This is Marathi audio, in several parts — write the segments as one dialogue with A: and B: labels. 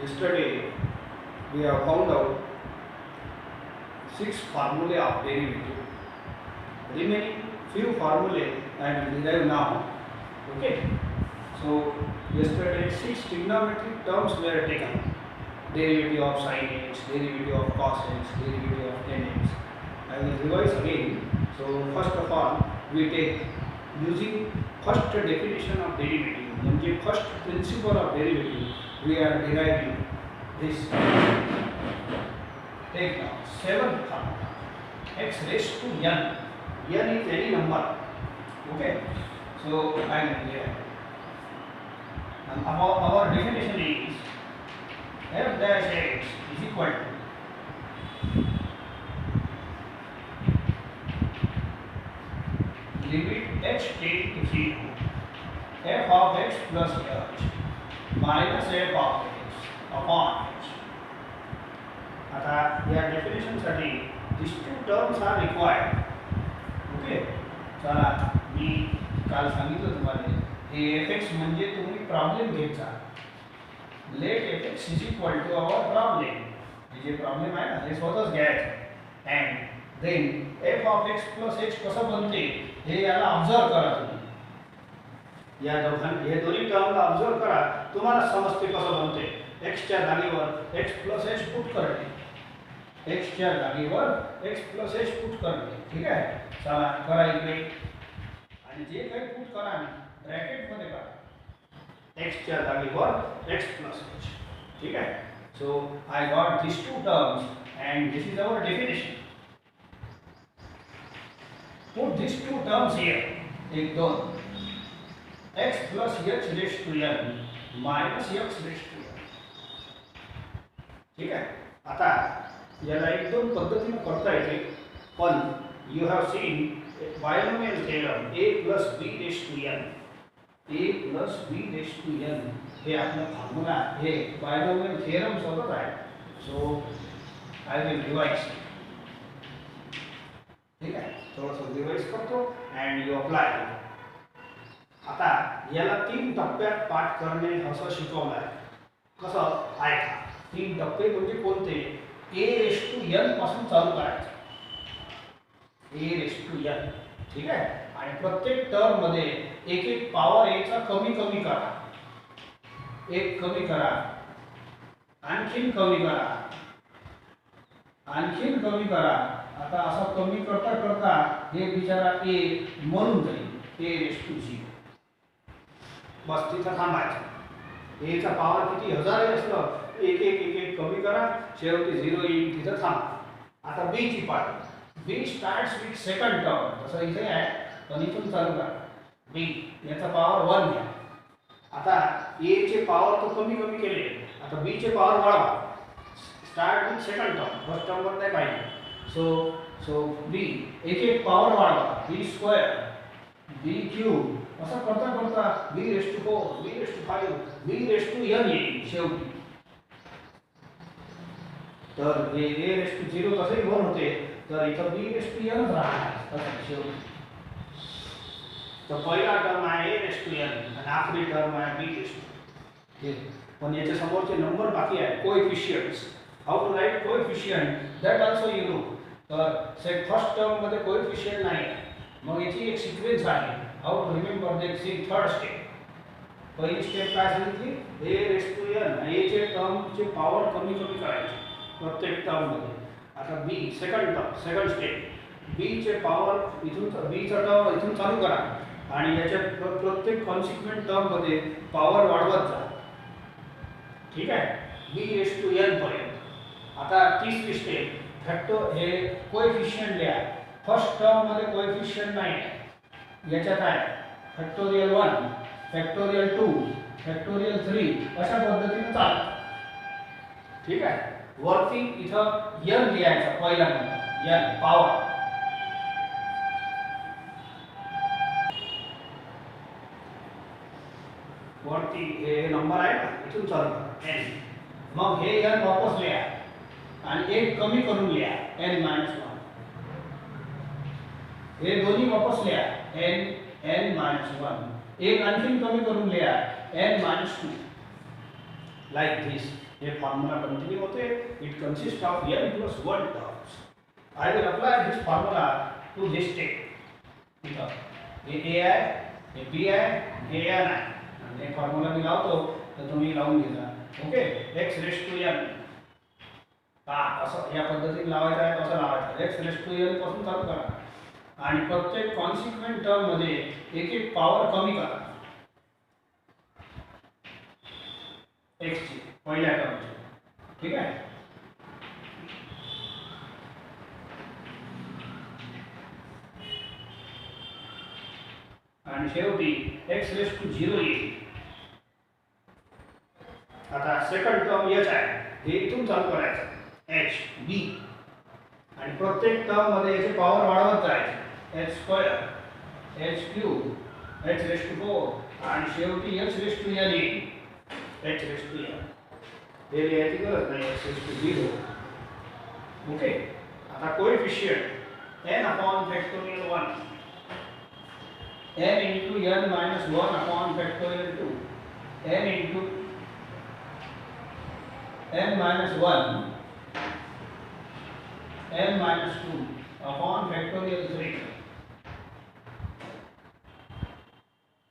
A: Yesterday we have found out 6 formulae of derivative. Remaining few formulae I will derive now. Okay. So yesterday 6 trigonometric terms were taken. Derivative of sin x, derivative of cos x, derivative of tan x. I will revise again. So first of all we take using first definition of derivative, म्हणजे first principle of derivative, we are deriving this. Take now 7th formula, x raised to n. N is any number. Okay. So I am here. And our definition is f dash x is equal to limit x tend to 0 f of x plus h minus f of x upon h. आता या डेफिनेशन साठी these two terms are required. Okay. चला मी काल सांगितलं तुम्हाला हे fx म्हणजे तुम्ही प्रॉब्लेम घ्यायचा. Let fx is equal to our problem. हे जे प्रॉब्लेम आहे ना हे स्वतःच घ्यायचं and then f of x plus h कसं बनते हे याला ऑब्झर्व करा तुम्ही. या हे दोन्ही टर्मला ऑब्झर्व करा, तुम्हाला समजते कसं बनते. x च्या जागेवर x plus h पुट करणे, x च्या जागेवर x plus h पुट करणे. ठीक आहे. चला करा इकडे आणि जे काही पुट करा ब्रॅकेट मध्ये करा x च्या जागेवर x plus h. ठीक आहे. So I got these two terms and this is our definition. Put these two terms here. एक दोन x plus h raised to n minus x raised to n. ठीक आहे. आता याला एक दोन पद्धतीने करता येते, पण you have seen binomial theorem a plus b raised to n. a plus b raised to n हे आपला फॉर्म्युला आहे. binomial theorem सोबत आहे. So I will revise. ठीक आहे. थोडंसं रिवाइज करतो and you apply. आता याला 3 टप्प्यात पाठ करणे असं शिकवलं आहे. कसं ऐका. 3 टप्पे म्हणजे कोणते? a raised to n पासून चालू करायचं. a raised to n. ठीक आहे. आणि प्रत्येक टर्म मध्ये एक एक पॉवर a चा कमी कमी करा. एक कमी करा, आणखीन कमी करा, आणखीन कमी करा. आता असं कमी करता करता हे बिचारा a मरून जाईल. a raised to 0. बस तिथं थांबायचं. a चा पॉवर किती हजार असलं एक एक एक एक कमी करा, शेवटी 0 येईल, तिथं थांबा. आता b ची part. b starts with second term. तसं इथे आहे पण इथून चालू करा. b याचा पॉवर 1 घ्या. आता a चे पॉवर तो कमी कमी केले, आता b चे पॉवर वाढवा. Start with second term, first term वर नाही पाहिजे. सो b एक एक पॉवर वाढवा. b स्क्वेअर, b क्यूब असं करता करता b raise to 4, b raise to 5, b raise to n येईल शेवटी. तर हे a रेज टू 0 कसंही 1 होते, तर इथं b रेज टू n राहणार असं शेवटी. तर पहिला टर्म आहे a रेज टू n आणि आखरी टर्म आहे b रेज टू. हे पण याच्या समोरचे नंबर बाकी आहे, coefficients. How to write coefficient that also you know. तर से फर्स्ट टर्म मध्ये कोएफिशियंट नाही आहे, मग याची एक सिक्वेन्स आहे. How to remember that see third step. पहिली स्टेप काय सांगितली? a raise to n. a चे टर्मचे पॉवर कमी कमी करायचे प्रत्येक टर्म मध्ये. आता b second term, second step. b चे पॉवर इथून b चा टर्म इथून चालू करा आणि याच्या प्रत्येक कॉन्सिक्वेंट टर्म मध्ये पॉवर वाढवत जा. ठीक आहे. b रेज टू n पर्यंत. आता तिसरी स्टेप फॅक्टर हे कोएफिशियंट लिहा. फर्स्ट टर्म मध्ये कोएफिशियंट नाही आहे, याच्यात आहे फॅक्टोरियल 1, फॅक्टोरियल 2, फॅक्टोरियल 3 अशा पद्धतीने चालतं. ठीक आहे. वरती इथं n लिहायचा पहिला नंबर, n पॉवर. वरती हे नंबर आहे ना, इथून चालू करा n. मग हे n वापस लिहा आणि एक कमी करून लिहा n - 1. हे दोन्ही वापस लिहा n - 1. एक आणखीन कमी करून लिहा n - 2. like this. ये फॉर्मूला कंटिन्यू होते. It consist of n plus 1 terms. I will apply this formula to this state. इथं हे a आहे, हे b आहे, हे n आहे. आणि हे फॉर्म्युला मी लावतो तर तुम्ही लावून घ्या. Okay, x raise to n असं या पद्धतीने लावायचं आहे. कसं लावायचं, x रेस टू n पासून चालू करा आणि प्रत्येक कॉन्सिक्वेंट टर्म मध्ये एक एक पॉवर कमी करा. x ची पहिल्या टर्मची. ठीक आहे. आणि शेवटी x रेस टू 0 येईल. आता सेकंड टर्म h आहे, हे इथून चालू करायचं h b आणि प्रत्येक टर्म मध्ये याची पॉवर वाढवत जायची. h square, h cube, h raise to 4 आणि शेवटी h रेस टू n येईल. h रेस टू n हे लिहायची गरज नाही. h raise to 0. ओके. आता coefficient n upon factorial 1 n into n minus 1 upon factorial 2 n into n minus 1 n minus 2 upon factorial 3.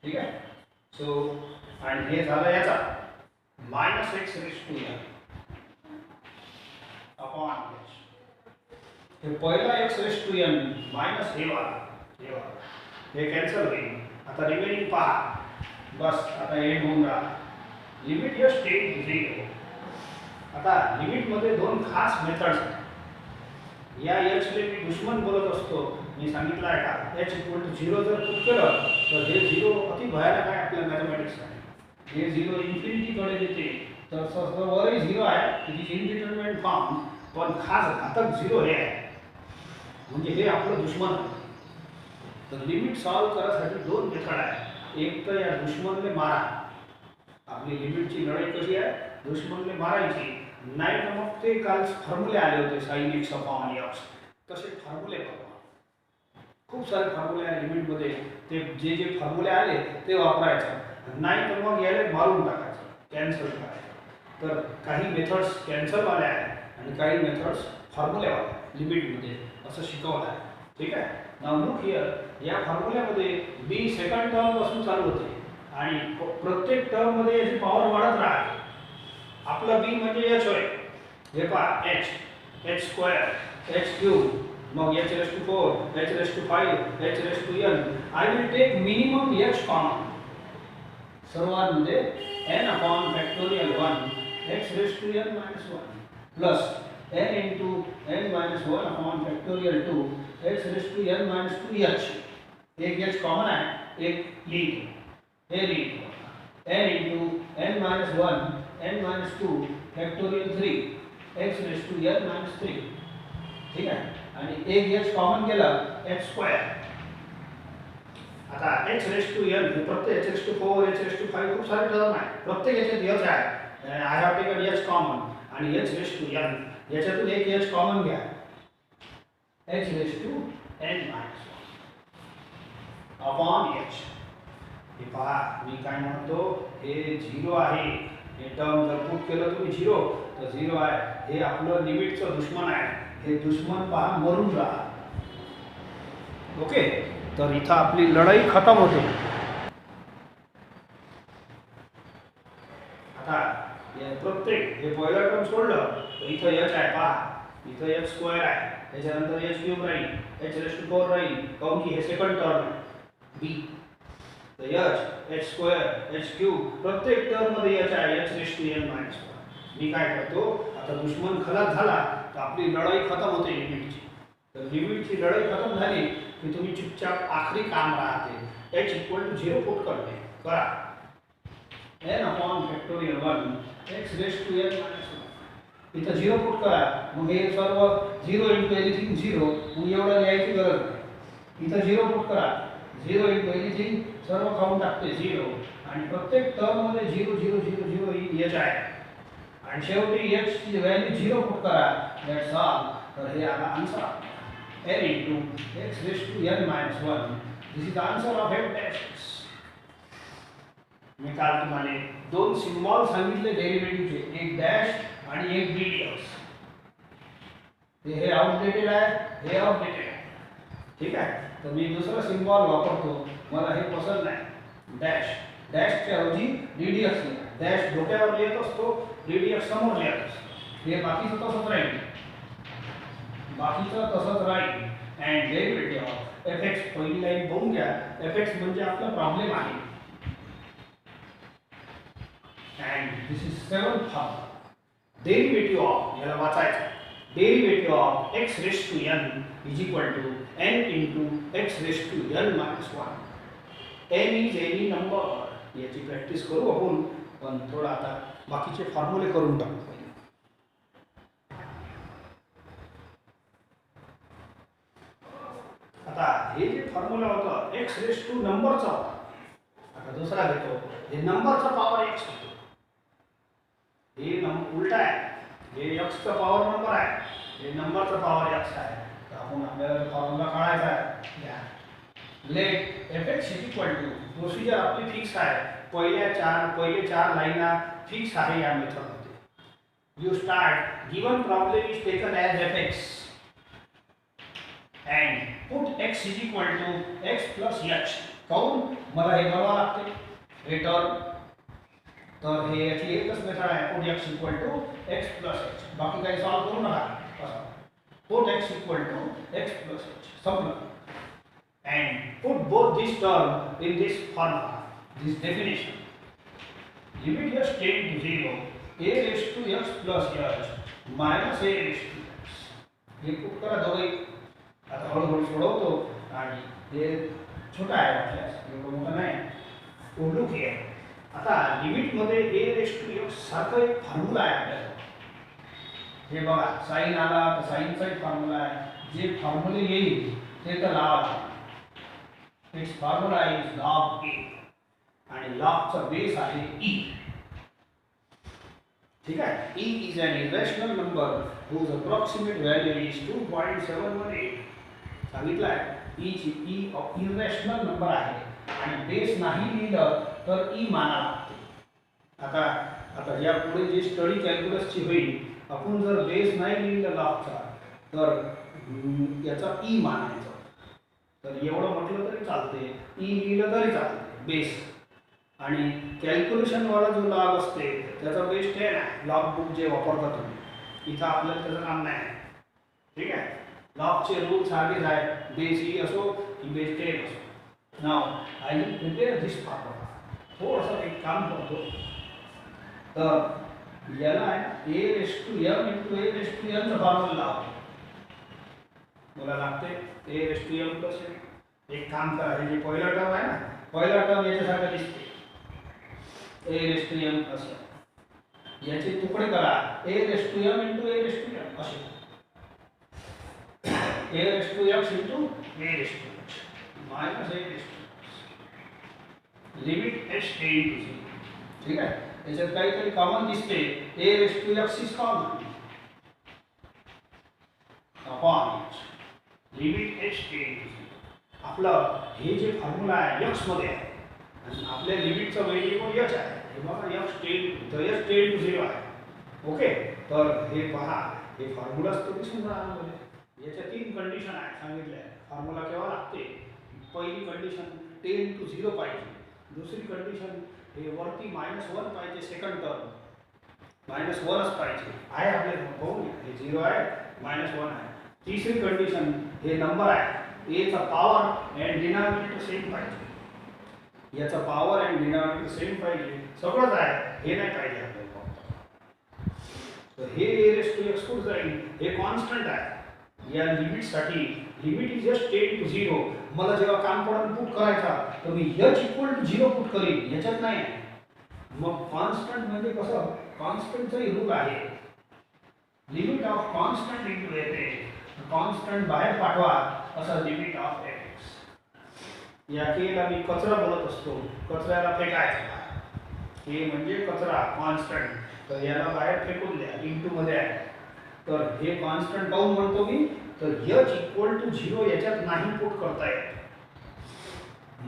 A: ठीक आहे. सो आणि हे झालं याचा minus x raised to n upon h. हे पहिला x raised to n minus हे वाला हे कॅन्सल होईल. आता रिमेनिंग पहा. बस आता एंड होऊन राहा. लिमिट या स्टेट 0. आता लिमिट मध्ये दोन खास मेथड्स आहेत. या h ले मी दुश्मन बोलत असतो. मी सांगितलं आहे का h इक्वल टू 0 जर पुट केलं तर हे 0 अति भयानक आहे आपल्या मॅथमॅटिक्स साठी. हे 0 इन्फिनिटी कडे येते तर वरही 0 आहे. It is indeterminate form. पण खास घातक 0 हे आहे. म्हणजे हे आपलं दुश्मन आहे. तर लिमिट सॉल्व करण्यासाठी दोन मेथड आहे. एक तर या दुश्मनले मारा. आपली लिमिटची लढाई कशी आहे, दुश्मनले मारायची. नाही तर मग ते काल फॉर्म्युले आले होते sin x अपॉन x, तसे फॉर्म्युले बनवा. खूप सारे फॉर्म्युले आहे लिमिटमध्ये. ते जे फॉर्म्युले आले ते वापरायचं. नाही तर मग याला मारून टाकायचं, कॅन्सल करायचं. तर काही मेथड्स कॅन्सलवाले आहेत आणि काही मेथड्स फॉर्म्युलेवाले लिमिटमध्ये असं शिकवलं आहे. ठीक आहे. Now look here. या फॉर्म्युल्यामध्ये b सेकंड टर्म पासून चालू होते आणि प्रत्येक टर्म मध्ये याची पॉवर वाढत राहते. आपला b म्हणजे h होय. हे पहा h स्क्वेअर, h क्यूब, मग h raise to 4, h raise to 5, h raise to n. I will take minimum h common. सर्वांमध्ये n upon factorial 1 x raise to n minus 1 plus n into n minus 1 upon factorial 2 x raised to n minus 2h. एक h कॉमन है, एक लीड हे lead n into n minus 1 n minus 2 factorial 3 x raised to n minus 3. ठीक है. आणि एक h कॉमन केला h स्क्वेअर. आता h raised to n हे प्रत्येक h raised to 4 h raised to 5 खूप सारे टर्म आहे. प्रत्येक याच्यात h आहे. I have taken h common आणि h raised to n याच्यातून एक h कॉमन घ्या. h raised to n minus 1 upon h. हे पहा मी काय म्हणतो, हे 0 आहे. हे टर्म जर पुट केलं तुम्ही 0 तर 0 आहे. हे आपलं लिमिटचं दुश्मन आहे. हे दुश्मन पहा मरून राहा. ओके. तर इथं आपली लढाई खतम होते. आता प्रत्येक हे पहिलं टर्म सोडलं तर इथं h आहे. पहा इथं h स्क्वेअर आहे. त्याच्यानंतर h क्यूब राहील, h रेस टू 4 राहील. काऊन की हे सेकंड टर्म आहे b. तर h स्क्वेअर, h क्यूब, प्रत्येक टर्म मध्ये h आहे. h raise to n minus 1. मी काय करतो, आता दुश्मन खलास झाला तर आपली लढाई खतम होते लिमिटची. तर लिमिटची लढाई खतम झाली की तुम्ही चुपचाप आखरी काम राहते h इक्वल टू 0 पुट करणे करा. n upon factorial 1 x raise to n minus 1. इथं 0 पुट करा. मग हे सर्व 0 into एनीथिंग 0. मग एवढं लिहायची गरज नाही. इथं 0 पुट करा. 0 into एनीथिंग सर्व खाऊन टाकते 0 आणि प्रत्येक टर्म मध्ये 0 0 0 0 ही h आहे. आणि शेवटी h ची व्हॅल्यू 0 पुट करा. That's all. तर हे आला answer. n into x raised to n minus 1. This is the answer of m test. मी काल तुम्हाला दोन सिम्बॉल सांगितले डेरिव्हेटिव्हचे, एक डॅश आणि एक ddx. हे आउटडेटेड आहे, हे आउटडेटेड आहे. ठीक आहे, तर मी दुसरा सिम्बॉल वापरतो, मला हे पसंत नाही. डॅश, डॅशच्या ऐवजी ddx लिहा. डॅश डोक्यावर लिहित असतो, ddx समोर लिहित असतो. हे बाकीचं तसंच राहील, बाकीचं तसंच राहील. अँड डेरिव्हेटिव्ह ऑफ fx, पहिली लाईन बघून घ्या. fx म्हणजे आपला प्रॉब्लेम आहे. and this is seventh form. Derivative of, याला वाचायचं, derivative of x raised to n is equal to n into x raised to n minus 1. n is any number. याची प्रॅक्टिस करू आपण, पण थोडा आता बाकीचे फॉर्म्युले करून टाकू. आता हे जे फॉर्म्युला होता x रेस टू नंबरचा होता. आता दुसरा घेतो, हे नंबरचा पॉवर x होतो. हे उलटा आहे, हे x चा पॉवर नंबर आहे, हे नंबरचा पॉवर x आहे. तर आपण आपल्याला फॉर्म्युला काढायचा आहे. Let fx is equal to, procedure आपली फिक्स आहे. पहिले चार लाईना फिक्स आहे या मेथडमध्ये. You start, given problem is taken as fx and put x is equal to x plus h. काऊन मला हे बनवावं लागते, हे टर्म. तर हे याची एकच मेथड आहे, put x equal to x plus h. बाकी काही सॉल्व करू नका. put x equal to x plus h, संपलं. and put both this term in this formula, this definition. limit s tend to 0, a raised to x plus h minus a raised to x. हे पुट करा दोघे. आता हळूहळू सोडवतो, आणि हे छोटा आहे आपल्यास, एवढं मोठं नाही, ओढूक आहे. आता लिमिटमध्ये ए रेस टू एक्स सारखं एक फॉर्म्युला आहे आपल्याला. हे बघा, साईन आला तर साईनचा एक फॉर्म्युला आहे. जे फॉर्म्युले येईल ते तर लावा. It's formula is log a, आणि लॉगचा बेस आहे ई. ठीक आहे, e is an irrational number whose approximate value is 2.718. सांगितलं आहे, ई इरेशनल नंबर आहे, आणि बेस नाही लिहिलं तर ई माना लागते. आता या पुढे जे स्टडी कॅल्क्युलसची होईल, आपण जर बेस नाही लिहिलं लॉगचा तर याचा ई मानायचं. तर एवढं म्हटलं तरी चालते, ई लिहिलं तरी चालते बेस. आणि कॅल्क्युलेशनवाला जो लॉग असते त्याचा बेस 10 आहे. लॉग बुक जे वापरता तुम्ही, इथं आपल्याला त्याचं काम नाही. ठीक आहे, लॉगचे रूल सारखेच आहे, बेस ई असो की बेस 10 असो. Now I will prepare this formula. थोडंसं एक काम करतो, तर याला आहे a raise to m into a raise to एमचा फॉर्म्युला लावतो. मला लागते a raise to m plus m. एक काम करा, हे जे पहिला टर्म आहे ना, पहिला टर्म याच्यासारखं दिसते, a raise to m plus m. याचे तुकडे करा, a raise to m into a raise to m असे. A raise to x into a raise to x minus a raise to x. Limit h tend to 0. ठीक आहे, याच्यात काहीतरी कॉमन दिसते, a raise to x is common upon limit h tend to 0. आपलं हे जे फॉर्म्युला आहे एक्स मध्ये आहे, आणि आपल्या लिमिटचा व्हेरिएबल एच आहे. हे बघा, एक्स टेंड टू 0 आहे. ओके, तर हे पहा, हे फॉर्म्युलाच तुम्ही समजा आणले. याच्या 3 कंडिशन आहेत सांगितल्या. फॉर्म्युला केव्हा लागते, पहिली कंडिशन 10 to 0 पाहिजे. दुसरी कंडिशन हे वरती -1 पाहिजे, सेकंड टर्म -1च पाहिजे आहे आपल्याला. बघू, हे 0 आहे, -1 आहे. तिसरी कंडिशन हे नंबर आहे, ए चा पॉवर अँड डिनॉमिनेटर सेम पाहिजे. याचा पॉवर अँड डिनॉमिनेटर सेम पाहिजे, सगळंच आहे. हे नाही पाहिजे आपल्याला. तर हे ए रेस टू एक्स कुठं जाईल, हे कॉन्स्टंट आहे. या लिमिटसाठी लिमिट इज जस्ट 10 to 0. मला जेव्हा काम पडून पुट करायचा तर मी h इक्वल टू 0 पुट करीन, याच्यात नाही. मग कॉन्स्टंट म्हणजे कसं, कॉन्स्टंटचाही रूल आहे. लिमिट ऑफ कॉन्स्टंट इंटू येते, कॉन्स्टंट बाहेर पाठवा, असं लिमिट ऑफ एक्स. या केला मी कचरा बोलत असतो, कचऱ्याला फेकायचा. हे म्हणजे कचरा कॉन्स्टंट, तर याला बाहेर फेकून द्या, इंटू मध्ये आहे. तर हे कॉन्स्टंट काऊन म्हणतो मी, तर h इक्वल टू 0 याच्यात नाही पुट करता येत,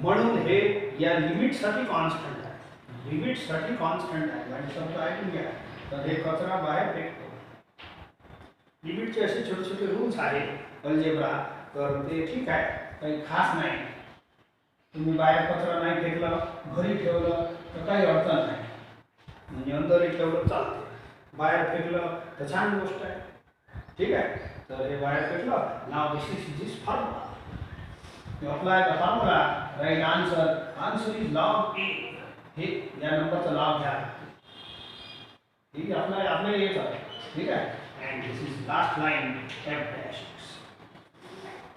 A: म्हणून हे या लिमिटसाठी कॉन्स्टंट आहे. लिमिटसाठी कॉन्स्टंट आहे आणि शब्द ऐकून घ्या. तर हे कचरा बाहेर फेकतो. लिमिटचे असे छोटे छोटे रूल्स आहेत अल्जेब्रा, तर ते ठीक आहे, काही खास नाही. तुम्ही बाहेर कचरा नाही फेकला, घरी ठेवलं तर काही अडचण नाही, म्हणजे अंदरही ठेवलं चालते. बाहेर फेकलं तर छान गोष्ट आहे, ठीक आहे. तर हे बाहेर फेकलं. Now this formula. You apply the formula, right answer. Answer is log A. हे या नंबरचा लॉग घ्या. ठीक आहे, आपल्याला यायचं आहे, ठीक आहे. And this is last line f dash x.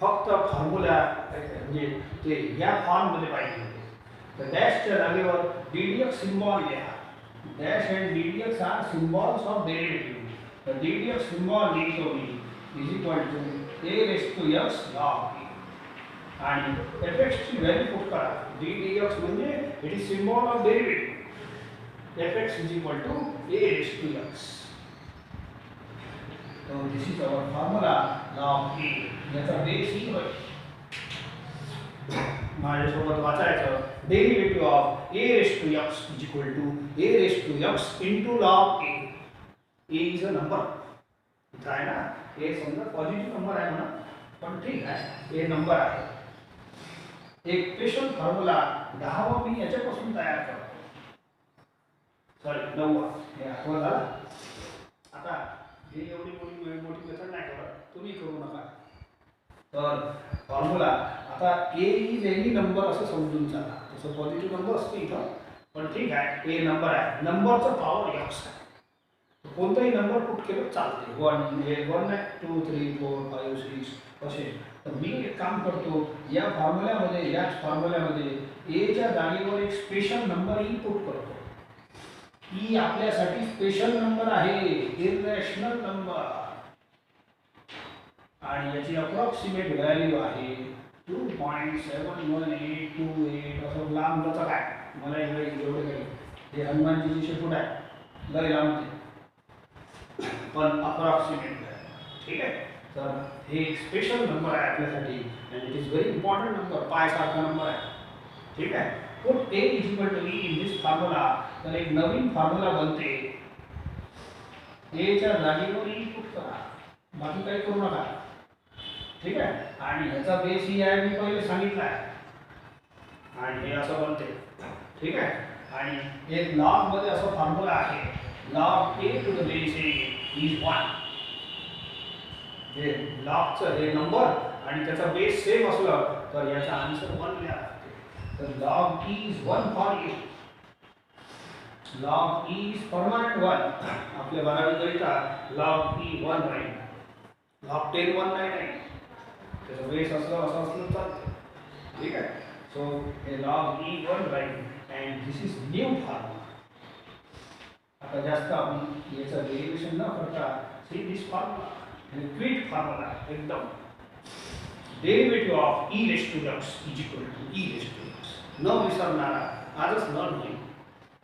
A: फक्त फॉर्म्युला म्हणजे ते या फॉर्ममध्ये पाहिजे. तर डॅशच्या जागेवर ddx सिम्बॉल घ्या. Dash and ddx are symbols of derivative. तर ddx सिम्बॉल लिहितो मी is equal to a raise to x log a. आणि fx ची व्हॅल्यू पुट करा. ddx म्हणजे it is symbol of derivative. fx is equal to a raise to x. So this is our formula log a. याचा बेस ही होय. माझ्यासोबत वाचायचं. Derivative of a raise to x is equal to a raise to x into log a. a is a number. इथं आहे ना, a समजा पॉझिटिव्ह नंबर आहे म्हणा, पण ठीक आहे, a नंबर आहे. एक स्पेशल फॉर्म्युला 10वा मी याच्यापासून तयार करतो. सॉरी 9वा. हे 8वा झाला. आता हे एवढी मोठी मेथड नाही करत, तुम्ही करू नका. तर फॉर्म्युला आता a इज एनी नंबर असं समजून चला. तसं पॉझिटिव्ह नंबर असते इथं, पण ठीक आहे, a नंबर आहे. नंबरचा पॉवर x आहे. कोणताही नंबर पुट केलं चालते. 1 आहे, 2 3 4 5 6 असे. तर मी एक काम करतो, या फॉर्म्युल्यामध्ये, याच फॉर्म्युल्यामध्ये ए च्या जागेवर एक स्पेशल नंबर ई पुट करतो. ई आपल्यासाठी स्पेशल नंबर आहे, इररेशनल नंबर, आणि याची अप्रॉक्सिमेट व्हॅल्यू आहे 2.71828. असं लांब लचक आहे. मला एवढे काही हे हनुमानजीची शेपूट आहे, लय लांब ते, पण अप्रॉक्सिमेट व्हॅल्यू, ठीक आहे. तर हे एक स्पेशल नंबर आहे आपल्यासाठी, आणि it is very important number, pi सारखा नंबर आहे, ठीक आहे. Put a is equal to e in this formula. तर एक नवीन फॉर्म्युला बनते. a च्या जागेवर e पुट करा, बाकी काही करू नका, ठीक आहे. आणि ह्याचा बेस ही आहे, मी पहिले सांगितलं आहे, आणि हे असं बनते, ठीक आहे. आणि एक लॉग मध्ये असा फॉर्म्युला आहे, log a to the base a is 1. हे लॉगचं हे नंबर आणि त्याचा बेस सेम असलं तर याचा आन्सर 1 लिहा लागते. तर log e is 1 for a. log e is permanent 1. आपल्या 12वी गणितात log e 1 राहील. log 10 1 नाही राहील. त्याचा बेस असलं चालते, ठीक आहे. सो हे log e 1 राहील, and this is new formula. आता जास्त आपण याचं डेरिव्हेशन न करता see this formula, quick formula एकदम. Derivative of e raise to x is equal to e raise to x. न विसरणारा आजच लर्न होईल.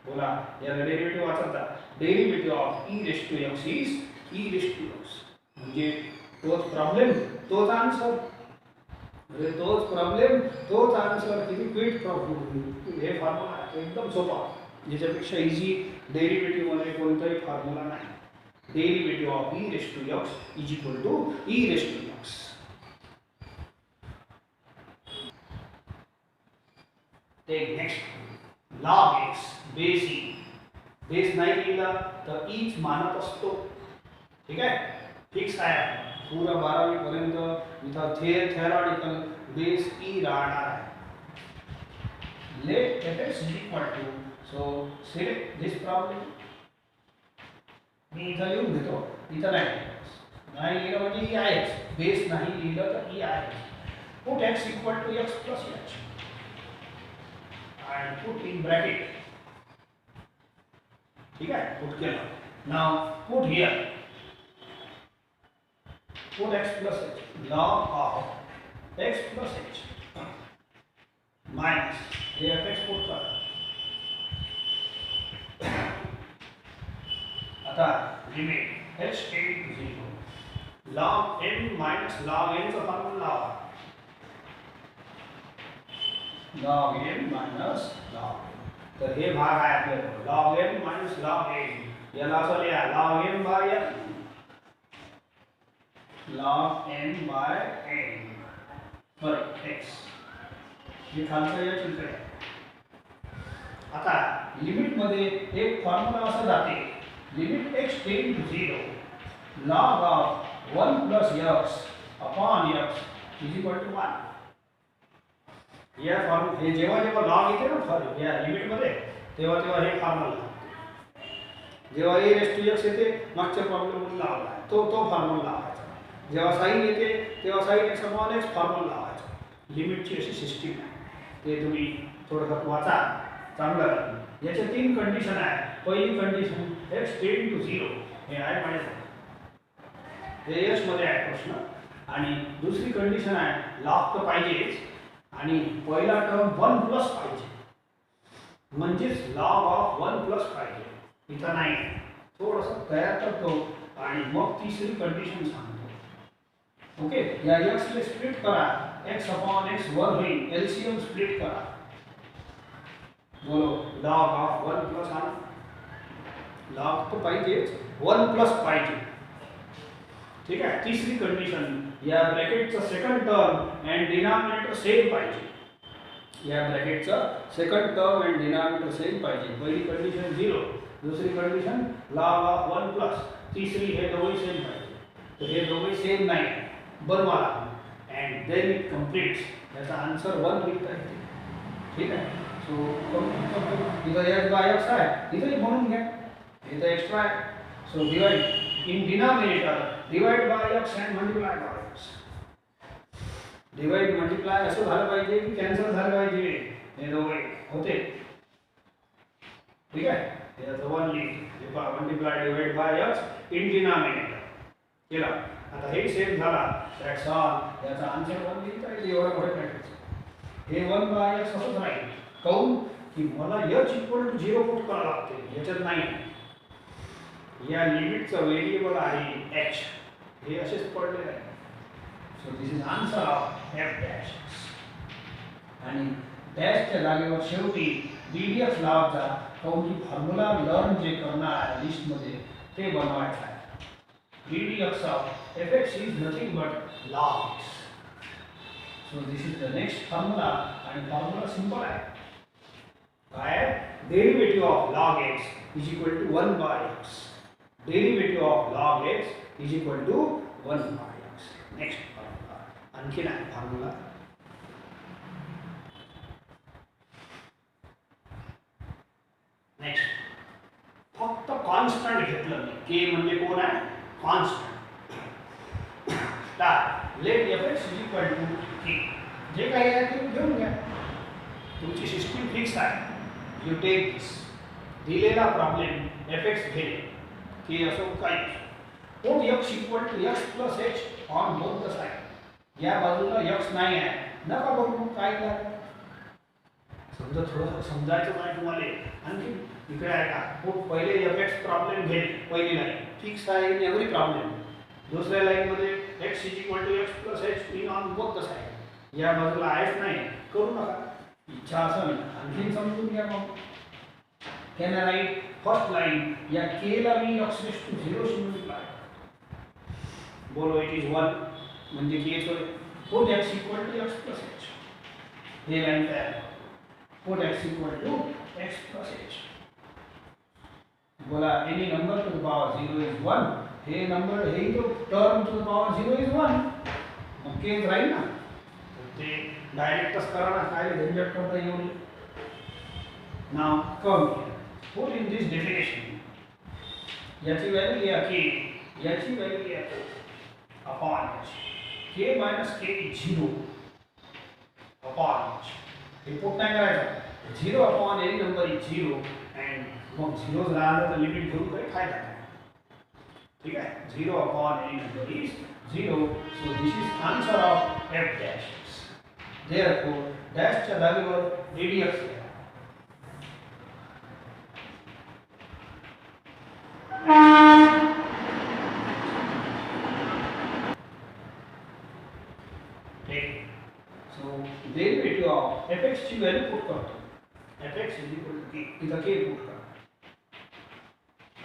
A: बोला, याला डेरिव्हेटिव्ह वाचता. Derivative of e raise to x is e raise to x. म्हणजे तोच प्रॉब्लेम तोच आन्सर, म्हणजे तोच प्रॉब्लेम तोच आन्सर. किती क्विक प्रॉब्लेम. हे फॉर्म्युला एकदम सोपा, ज्याच्यापेक्षा इझी डेरिव्हेटिव्ह मध्ये कोणताही फॉर्म्युला नाही. Derivative of e raised to x is equal to e raised to x. Take next log x base e. Base नाही लिहिला तर ईच मानत असतो, ठीक आहे. फिक्स आहे पूरा 12वी पर्यंत इथं थेरॉटिकल बेस ई राहणार आहे. Let fx is equal to, so select this problem. मी इथं लिहून घेतो, इथं नाही लिहिलं म्हणजे ई आहेच. बेस नाही लिहिलं तर ई आहे. Put x equal to x plus h आणि पुट इन ब्रॅकेट, ठीक आहे. पुट केलं. Now put here, put x plus h log of x plus h minus हे fx पुट करा. आता limit h tend to 0. log m minus log n चा formula log m minus log n. तर हे भाग आहे आपल्याकडे log m minus log n. याला असं लिहा log m bye n, log n by n बरं x. हे खालचं या चित्र आहे. आता लिमिट मध्ये एक फॉर्म्युला असा जाते, लिमिट x टेंड to 0 log of 1 plus x upon x is equal to 1. या फॉर्म हे जेव्हा जेव्हा लॉग येते ना फॉर्म या लिमिट मध्ये तेव्हा तेव्हा हे फॉर्म्युला जेव्हा a रेस टू x येते मागच्या प्रॉब्लेम लावला तो फॉर्म्युला लावायचा. जेव्हा साइन येते तेव्हा sin x upon x formula लावायचा. लिमिटची अशी सिस्टीम आहे. ते तुम्ही थोडंसं वाचा चांगलं. याचे तीन कंडिशन आहे. पहिली कंडिशन x टेंड टू 0 हे आहे माहिती हे यश मध्ये आहे प्रश्न. आणि दुसरी कंडिशन आहे लॉग तर पाहिजेच आणि पहिला टर्म 1 प्लस पाहिजे म्हणजेच लॉग ऑफ 1 प्लस पाहिजे. इथं नाही थोडंसं तयार करतो आणि मग तिसरी कंडिशन सांगतो. ओके या x ले स्प्लिट करा x अपॉन x वर होईल एलसीएम स्प्लिट करा. बोलो लॉग ऑफ 1 प्लस आना लॉग तो पाहिजेच 1 प्लस पाहिजे. ठीक आहे. तीसरी कंडिशन या ब्रॅकेटचा second term and denominator same पाहिजे. या ब्रॅकेटचा second term and denominator same पाहिजे. पहिली कंडिशन 0, दुसरी कंडिशन लॉग ऑफ 1 प्लस, तिसरी हे दोघे सेम पाहिजे. तर हे दोघे सेम नाही बनवा एंड देन इट कंप्लीट्स. याचा आन्सर 1 लिखता येते. ठीक आहे. सो इथं x बाय x आहे इथेही म्हणून घ्या. इथं एक्स्ट्रा आहे. So divide in denominator divide by x and multiply by x. divide multiply असं झालं पाहिजे की कॅन्सल झालं पाहिजे. हे दोघे होते. ठीक आहे. याचं 1 लिख multiply divide by x in denominator केला. आता हे सेम झाला दॅट्स ऑल. याचा आन्सर 1 लिहिता येईल. एवढा मोठा प्रॅक्टिस. हे 1 by x असंच राहील. काऊन की मला h इक्वल टू 0 पुट करावं लागते. याच्यात नाही. या लिमिटचा व्हेरिएबल आहे h. हे असेच पडले आहे. So this is answer of f dash. आणि डॅशच्या जागेवर शेवटी ddx लावायचा. काऊन की फॉर्म्युला लर्न जे करणार आहे लिस्ट मध्ये ते बनवायचं आहे. ddx of fx is nothing but log x. So this is the next formula. आणि फॉर्म्युला सिंपल आहे. काय derivative of log x is equal to 1 by x. Derivative of log x is equal to 1 by x. Next formula आणखी आहे फॉर्म्युला. नेक्स्ट फक्त कॉन्स्टंट घेतलं मी. k म्हणजे कोण आहे constant. Let fx is equal to k. जे काही आहे ते घेऊन घ्या. तुमची सिस्टीम फिक्स आहे. You take this. दिलेला प्रॉब्लेम fx घे की असं काय put x equal to x plus h on both the side. या बाजूला x नाही आहे नका बघू काय झालं. समजा थोडं समजायचं नाही तुम्हाला. आणखी इकडे आहे का पोट पहिले fx प्रॉब्लेम घे. पहिली लाईन फिक्स आहे इन एव्हरी प्रॉब्लेम. दुसऱ्या लाईन मध्ये x equal to x plus h in on both the side. या बाजूला आहेच नाही करू नका. इच्छा असेल आणखी समजून घ्या. मग can I write first line या k ला मी x raised to 0 say multiply. बोलो इट इज 1 म्हणजे k होय. put x equal to x plus h. हे लाइन तयार. put x equal to x plus h. बोला any number to the power 0 is 1. हे नंबर हे तो term to the power 0 is 1. मग k राहील ना. ते डायरेक्टच करा ना. काय झंझट करता येईल. now come here. Put in this definition. याची व्हॅल्यू लिहा k. याची व्हॅल्यू लिहा upon h. k minus k is 0 upon h. हे पुट नाही करायचं. 0 upon any number is 0 and मग 0 राहिलं तर लिमिट घेऊन काही फायदा नाही. ठीक आहे. 0 upon any number is 0. So this is answer of f dash. therefore डॅशच्या जागेवर ddx लिहा. So derivative of fx ची व्हॅल्यू पुट करतो. fx is equal to k.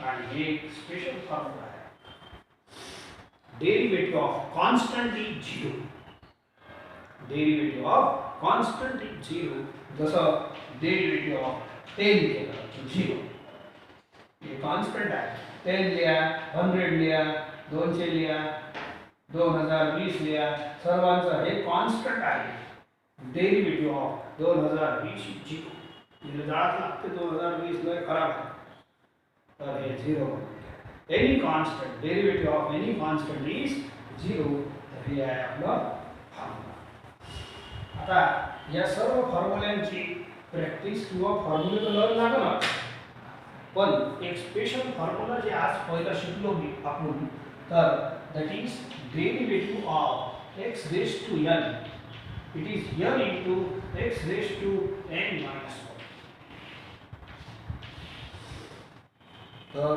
A: आणि हे एक स्पेशल फॉर्म्युला आहे. Derivative of constant is 0. Derivative of constant is 0. जसं डेरिव्हेटिव्ह ऑफ 10 केलं 0. ये कांस्टेंट है. 10 लिया, 100 लिया, 200 लिया, 2020 लिया, सर्वांचा हे कॉन्स्टंट आहे. Derivative of 2020 0. म्हणजे जाळात लागते 2020 लय खराब आहे, तर हे 0 बनते. Any constant, derivative of any constant is 0. तर हे आहे आपलं फॉर्म्युला. आता या सर्व फॉर्म्युल्यांची प्रॅक्टिस किंवा फॉर्म्युले लर्न लागणार, पण एक स्पेशल फॉर्म्युला जे आज पहिला शिकलो मी आपण, तर that is derivative of x raise to n. It is n into x raise to n minus 1. तर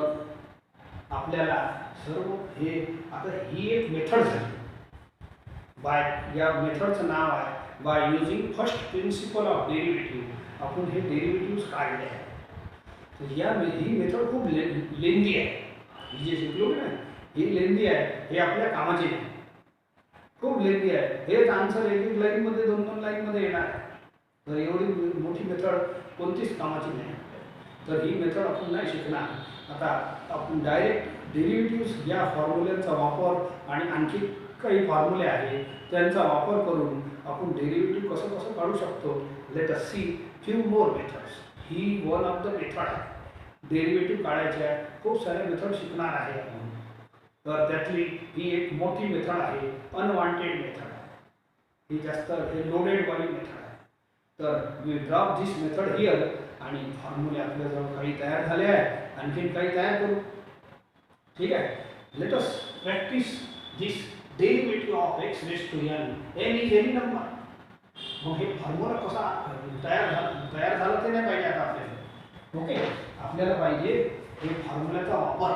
A: आपल्याला सर्व हे आता ही एक मेथड झाली. या मेथडचं नाव आहे by using first principle of derivative. आपण हे डेरिव्हेटिव्ह काढले आहे. तर ही मेथड खूप लेंदी आहे. ही जे शिकलो ना ही लेंदी आहे. हे आपल्या कामाची नाही, खूप लेंदी आहे. हेच आन्सर एक एक लाईनमध्ये 2-2 लाईनमध्ये येणार आहे. तर एवढी मोठी मेथड कोणतीच कामाची नाही. तर ही मेथड आपण नाही शिकणार. आता आपण डायरेक्ट डेरिव्हेटिव्ह या फॉर्म्युल्यांचा वापर आणि आणखी काही फॉर्म्युले आहेत त्यांचा वापर करून आपण डेरिव्हेटिव्ह कसं कसं काढू शकतो. Let us see few more methods. He one of the method आहे. डेरिव्हेटिव्ह काढायच्या खूप सारे मेथड शिकणार आहे आपण. तर त्यातली ही एक मोठी मेथड आहे, अनवॉन्टेड मेथड आहे. ही जास्त हे लोडेड वाली मेथड आहे. तर we drop this method here आणि फॉर्म्युले आपल्याजवळ काही तयार झाले आहे. आणखीन काही तयार करू. ठीक आहे. Let us practice this derivative of x raise to n. n is any number. मग हे फॉर्म्युला कसा तयार झालं ते नाही पाहिजे आता आपल्याला. ओके, आपल्याला पाहिजे हे फॉर्म्युल्याचा वापर.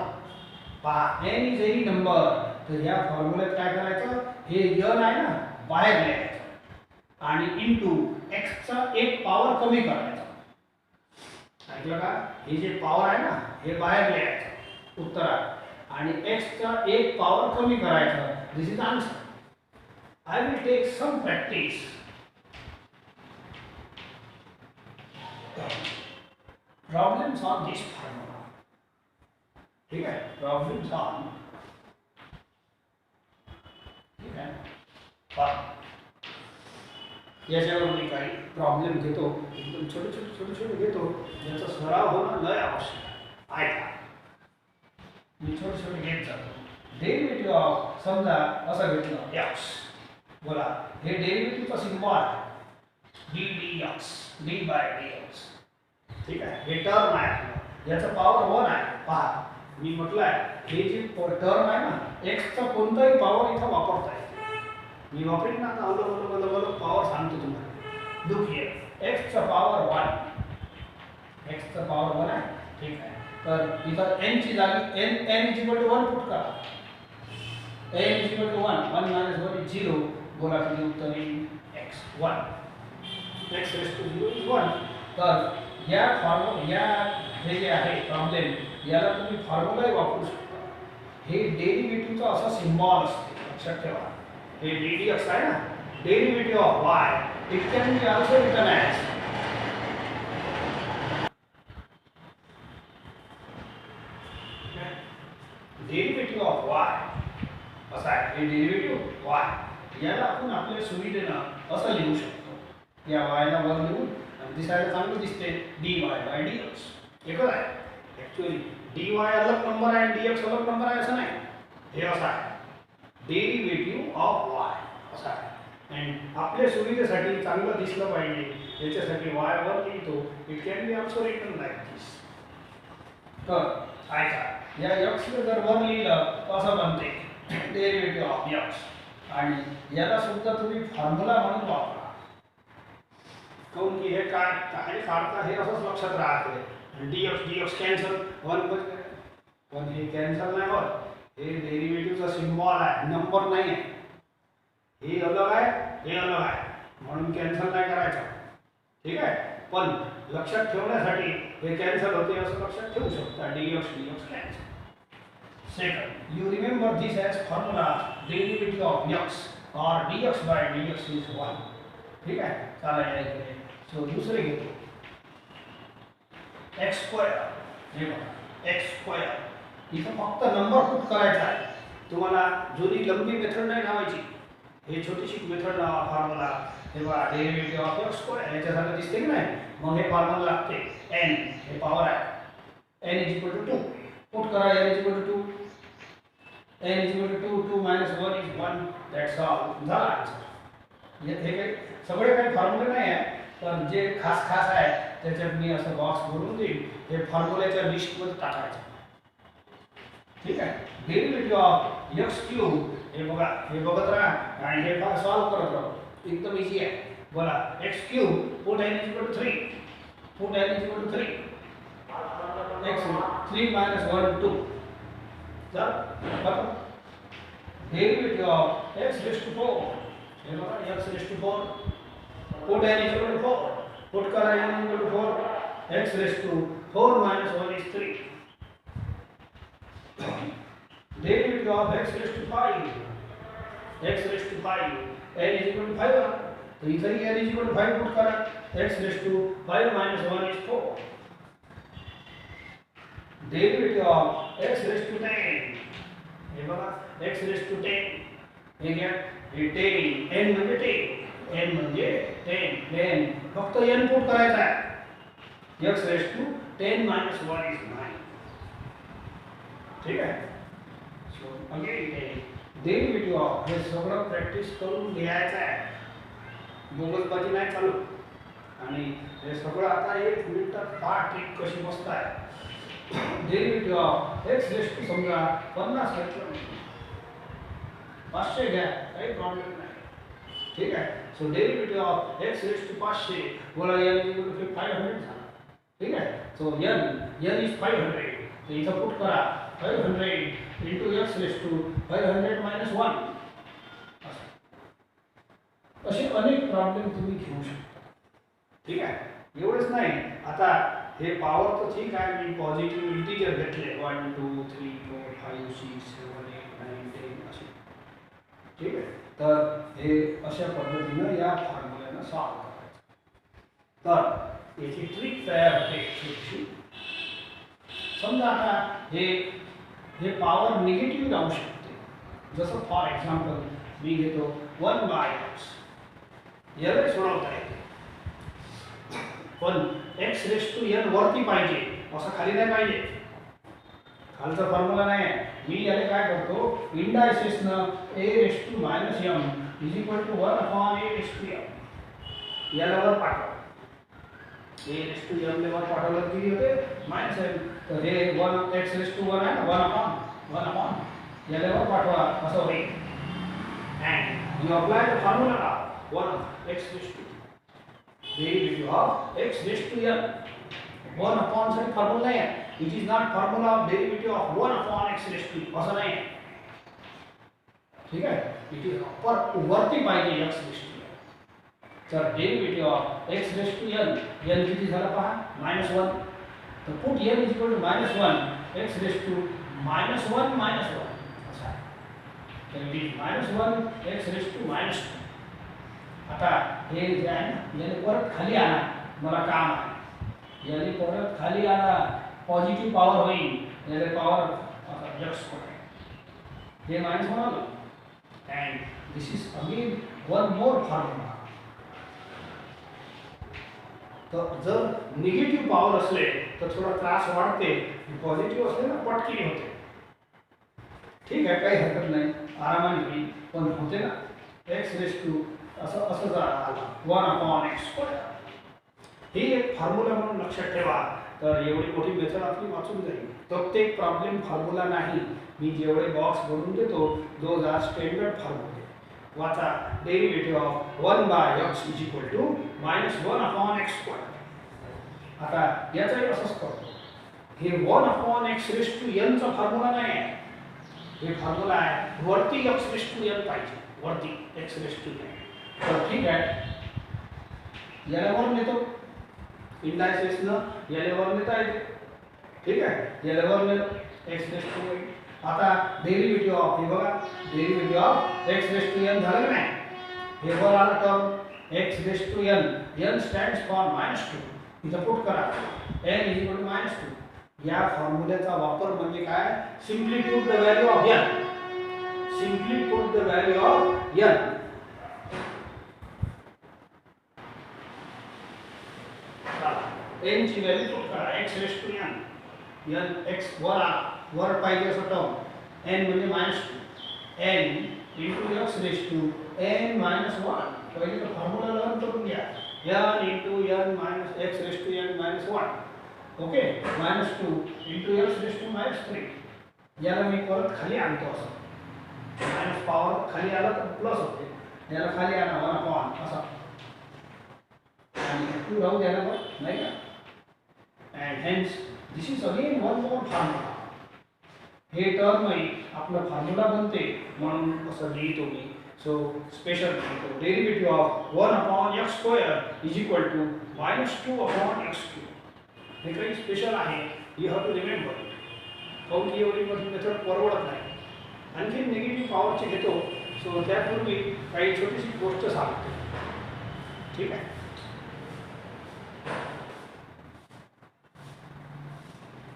A: पहा n इज एनी नंबर. तर या फॉर्म्युल्यात काय करायचं, हे n आहे ना बाहेर लिहायचं आणि इनटू x चा एक पॉवर कमी करायचा. ऐकलं का? हे जे पॉवर आहे ना हे बाहेर लिहायचं उत्तरात आणि x चा एक पॉवर कमी करायचा. This is answer. I will take some practice. Problems on this formula. ठीक है, problems on. ठीक है, याच्यावर मी काही प्रॉब्लेम घेतो, एकदम छोटे घेतो, ज्याचा सराव होणं लय आवश्यक आहे. ऐका, मी छोटे घेत जातो. डेरिव्हेटिव्ह ऑफ समजा असं घेतलं x. बोला, हे डेरिव्हेटिव्हचा सिम्बॉल आहे ddx, d by dx. ठीक आहे. हे टर्म आहे, याचा पॉवर 1 आहे. पहा मी म्हटलं आहे हे जे टर्म आहे ना x चा कोणताही पॉवर इथं वापरता येते. मी वापरीन ना आता अलग पॉवर सांगतो तुम्हाला. लुक हिअर, x चा पॉवर 1, x चा पॉवर 1 आहे. ठीक आहे. तर इथं n ची जागी n is equal to 1 put करा. n is equal to 1, 1 minus 1 is 0. बोला किती उत्तर येईल? x 1. x raise to 0 is 1. तर या हे जे आहे प्रॉब्लेम, याला तुम्ही फॉर्म्युलाही वापरू शकता. हे डेरिव्हेटिव्हचा असा सिम्बॉल असते, लक्षात ठेवा. हे ddx आहे ना, derivative of y, it can be also written as derivative of y असा आहे. हे डेरिव्हेटिव्ह y, याला आपण आपल्या सुविधेनं असं लिहू शकतो. या y ला वर लिहून दिसायला चांगलं दिसते dy by dx. एकच आहे ॲक्च्युअली. dy अलग नंबर आहे आणि dx अलग नंबर आहे असं नाही. हे असं आहे डेरिव्हेटिव्ह ऑफ y असं आहे. आणि आपल्या सुविधेसाठी चांगलं दिसलं पाहिजे याच्यासाठी y वर लिहितो. It can be also written like this. तर ऐका, या x ला जर वर लिहिलं असं बनते डेरिव्हेटिव्ह ऑफ x आणि याला सुद्धा तुम्ही फॉर्म्युला म्हणून वापरा. काऊन की हे काय काढता हे असंच लक्षात राहते. dx कॅन्सल 1 हे कॅन्सल नाही होत. हे डेरिव्हेटिव्हचा सिम्बॉल आहे, नंबर नाही आहे. हे अलग आहे, हे अलग आहे, म्हणून कॅन्सल नाही करायचं. ठीक आहे. पण लक्षात ठेवण्यासाठी हे कॅन्सल होते असं लक्षात ठेवू शकता dx dx cancel. Second, you remember this as formula derivative of x or dx by dx is 1. ठीक आहे, चला या इकडे. सो दुसरे घेतो x स्क्वेअर. हे बघा x स्क्वेअर इथं फक्त नंबर पुट करायचा आहे. तुम्हाला जुनी लंबी मेथड नाही लावायची. हे छोटीशी मेथड लावा फॉर्म्युला. हे बघा डेरिव्हेटिव्ह ऑफ x स्क्वेअर याच्यासारखं दिसते की नाही. मग हे फॉर्म्युला लागते n, हे पॉवर आहे n 2. पुट करा n 2. n is equal to 2 minus 1 is 1. That's all. झाला आन्सर. हे काही सगळे काही फॉर्म्युले नाही आहे, पण जे खास खास आहे त्याच्यात मी असं बॉक्स भरून देईन. हे फॉर्म्युल्याच्या लिस्टमध्ये टाकायचं. ठीक आहे. डेरिव्हेटिव्ह ऑफ x क्यूब हे बघा, हे बघत राहा आणि हे सॉल्व करत राहा. एकदम इझी आहे. बोला x cube put n is equal to 3. Put n is equal to 3. x 3 minus 1 2. Derivative of x raised to 4. हे बघा x raised to 4. Put n is equal to 4. Put करा n is equal to 4. x raised to 4 minus 1 is 3. Derivative of x raised to 5. x raised to 5. n is equal to 5. तो इधर ही n is equal to 5 put करा. x raised to 5 minus 1 is 4. Derivative of x raised to 10. हे बघा x raised to 10. हे घ्या, हे 10 n म्हणजे 10. n म्हणजे 10 फक्त n पुट करायचा आहे. x raised to 10 minus 1 is 9. ठीक आहे. सो अगेन डेरिवेटिव ऑफ हे सगळं प्रॅक्टिस करून घ्यायचं आहे. बोगसबाजी नाही चालू. आणि हे सगळं आता 1 मिनिटात फार ट्रिक कशी मस्त आहे. Derivative of x raised to समजा 50 घेतलं, 500 घ्या, काही प्रॉब्लेम नाही. ठीक आहे. So derivative of x raised to 500 बोला n is equal to 500 झाला. ठीक आहे. So n is 500. तो इथं पुट करा 500 into x raised to 500 minus 1. असे अनेक प्रॉब्लेम तुम्ही घेऊ शकता. ठीक आहे. एवढंच नाही, आता हे पॉवर तर ठीक आहे. मी पॉझिटिव्ह इंटिजर घेतले 1 2 3 4 5 6 7 8 9 10 असे. ठीक आहे. तर हे अशा पद्धतीने या फॉर्म्युल्याने सॉल्व करायचं. तर याची ट्रिक तयार होते छोटीशी. समजा आता हे पॉवर निगेटिव्ह राहू शकते. जसं फॉर एक्झाम्पल मी घेतो 1/x. याला सोडवता येते, पण x raised to n वरती पाहिजे, असं खाली नाही पाहिजे. खालचा फॉर्म्युला नाही आहे. मी याला काय करतो, इंडायसेस न a raised to minus m is equal to 1 upon a raised to m. याला वर पाठवा. a raised to m वर पाठवलं किती होते minus m. तर हे 1 x raised to 1 आहे ना, 1 upon याला वर पाठवा असं होईल. and you apply the formula 1 x raised to derivative of x raised to n. 1 upon साठी फॉर्म्युला नाही आहे. It is not formula of derivative of 1 upon x raised to असं नाही आहे. ठीक आहे. इट इज वरती पाहिजे x raised to n. तर derivative of x raised to n, n किती झालं पहा -1. तर put n is equal to -1 x raised to -1 minus 1 असं आहे. तर it is -1 x raised to -2. आता हे जे आहे ना, याने परत खाली आला, मला काम आहे. याने परत खाली आला, पॉझिटिव्ह पॉवर होईल. याने पॉवर x स्क्वेअर हे -1 आलं. And this is again one more formula. तर जर निगेटिव्ह पॉवर असले तर थोडा त्रास वाढते. पॉझिटिव्ह असले ना पटकी होते. ठीक आहे, काही हरकत नाही, आरामाने होईल. पण होते ना x raised to असं आला 1 upon x स्क्वेअर. हे एक फॉर्म्युला म्हणून लक्षात ठेवा. तर एवढी मोठी मेथड आपली वाचून जाईल. प्रत्येक प्रॉब्लेम फॉर्म्युला नाही. मी जेवढे बॉक्स बनवून देतो दोज आर स्टँडर्ड फॉर्म्युले. वाचा. Derivative of 1/x is equal to -1 upon x square. आता याचाही असंच करतो. हे 1 upon x raised to n चा फॉर्म्युला नाही आहे. हे फॉर्म्युला आहे वरती x raised to n पाहिजे, वरती x raised to n. तर ठीक आहे, याला वर नेतो. इंडायसेस न या लेवल नेता येते. ठीक आहे, या लेवल ने x रेस टू n. आता डेरिव्हेटिव्ह ऑफ हे बघा, derivative of x raise to n झालं की नाही. हे वर आलं term x raise to n, n stands for -2. इथं पुट करा n इक्वल टू -2. या फॉर्म्युल्याचा वापर म्हणजे काय, simply put the value of n, simply put the value of n. n ची व्हॅल्यू पुट करा x raise to n, n x वर पाहिजे असं टर्म n म्हणजे -2, n into x raise to n - 1. पहिले तर फॉर्म्युला लर्न करून घ्या, n into n minus x raise to n - 1. Okay, -2 into x raise to -3. याला मी परत खाली आणतो असं, मायनस पॉवर खाली आला तर प्लस होते, याला खाली आणा 1 असा, आणि 2 राहू द्या ना, नाही का. and hence this is again one more formula. हे टर्म आपला फॉर्म्युला बनते म्हणून असं लिहितो मी. सो स्पेशल लिहितो derivative of 1/x² is equal to -2/x³. हे काही स्पेशल आहे, यू हॅव टू रिमेंबर. काऊन की एवढी मोठी मेथड परवडत नाही. आणखी निगेटिव्ह पॉवरचे घेतो. सो त्यापूर्वी काही छोटीशी गोष्ट सांगतो. ठीक आहे,